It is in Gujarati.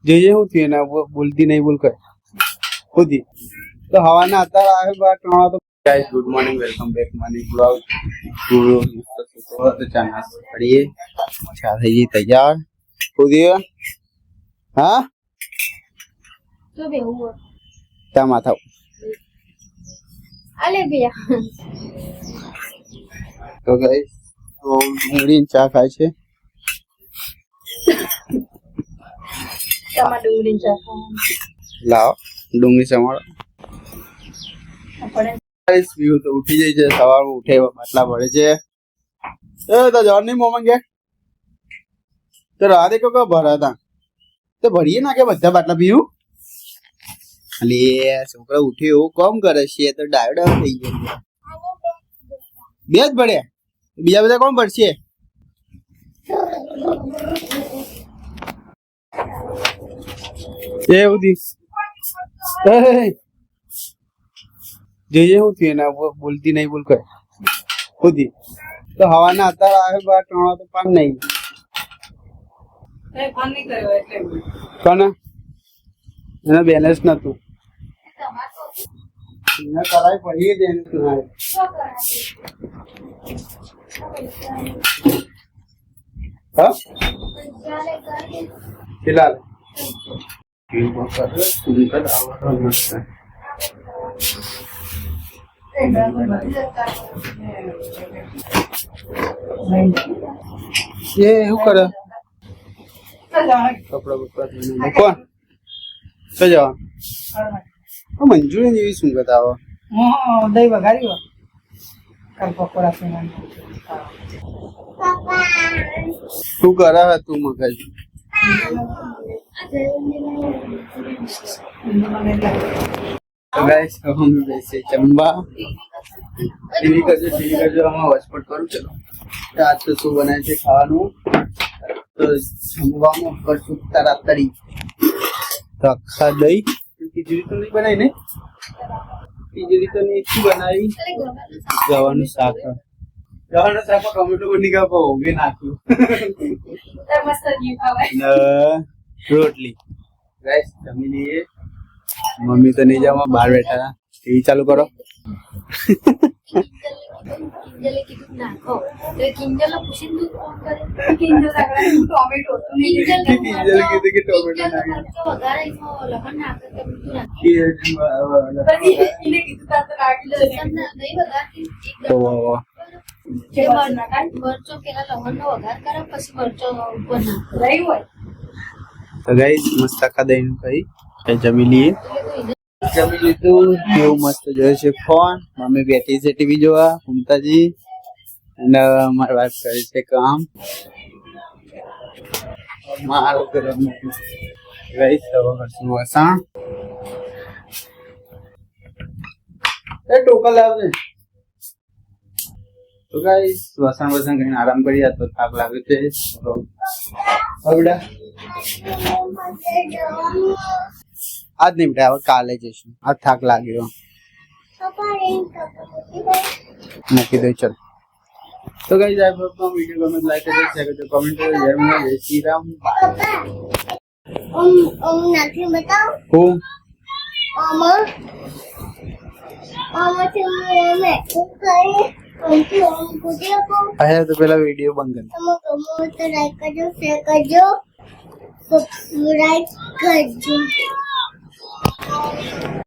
જે હું થયું એના બોલતી નહીં બોલ કર ખુદી તો હવાના અત્યારે આવે બાર ત્રણ તો guys good morning welcome back morning blog તો ચા નાસ્તો કરીએ ચા થઈ ગઈ તૈયાર ખુદી હા તો બેહું ચા માથા આલે ભૈયા તો ગાઈસ તો ડુંગળી ચા ખાય છે તમા ડુંગળી ચા લાવ ડુંગળી સમારો આપણે ગાઈસ વ્યૂ તો ઉઠી જાય છે સવારમાં ઉઠે બાટલા ભરે છે એ તો જવાન નહીં મોમાં ગયા તો રાતે કો ભરા હતા તો ભરીએ ના કે બધા બાટલા પીવું અલે છોકરા ઉઠે એવું કોમ કરે છે તો ડાયોડ થઈ ગયો બે જ ભર્યા બીજા બધા કોણ ભરશે એ ઉદી જે હું થયું એના બોલતી નહીં બોલ કર ખુદી તો હવાના અત્યારે આવે બાર ત્રણ તો પાન નહીં કોને એના બેલેન્સ નતું એના કરાય પડી જ એને હા ફિલહાલ ये શું કરે કપડા બપડા કોણ તો જવા મંજૂરી જેવી શું કરતા આવો દહીં વઘાર્યું કાલ પકોડા શું કરે તું મગજ તો ગાઈસ हम वैसे चंबा ટીવી કરજો હમણાં હોસ્પોટ કરું ચલો રાત તો શું બનાવે છે ખાવાનું તો જમવામાં કરશું તરાતરી તો આખા દહીં ખીચડી તો નહીં બનાવી ને ખીચડી તો નહીં બનાવી જવાનું શાક ટોમેટો બની ગયા ઉભે નાખ્યું રોટલી ગાઈસ જમી લઈએ મમ્મી તો નહીં જવા બહાર બેઠા ટીવી ચાલુ કરો કિંજલે કીધું નાખો તો કિંજલ પૂછીને તું ફોન કરે કિંજલ સગડા ટોમેટો કિંજલ કીધું કે ટોમેટો નાખી વઘારે લખન નાખે તો તું નાખી પછી એને કીધું તાર તો કાઢી લે નહીં વઘારતી એકદમ મરચો પેલા લવણનો વઘાર કરે પછી મરચો ઉપર નાખ રહી હોય તો ગાઈસ મસ્ત આખા દહીં કઈ જમી લઈએ જમી લીધું કેવું મસ્ત જોયું છે ફોન મમ્મી બેઠી છે ટીવી જોવા મમતાજી અને મારી વાત કરે છે કામ મારું ગાઈસ હવે કરશું વસાણ એ ટોકલ લાવજે તો ગાઈસ વસાણ કરીને આરામ કરી તો થાક લાગે છે હવડા આજ નહીં બેટા હવે કાલે જઈશું આજ થાક લાગ્યો મૂકી દો ચલ તો ગાઈસ આ વિડીયો ગમે લાઈક કરજો શેર કરજો કમેન્ટ કરજો જય માતા જય શ્રી રામ નથી બતાવ હું અચ્છા તો પેલા વિડીયો બંધ લાઈક કરજો શેર કરજો સબસ્ક્રાઇબ કરજો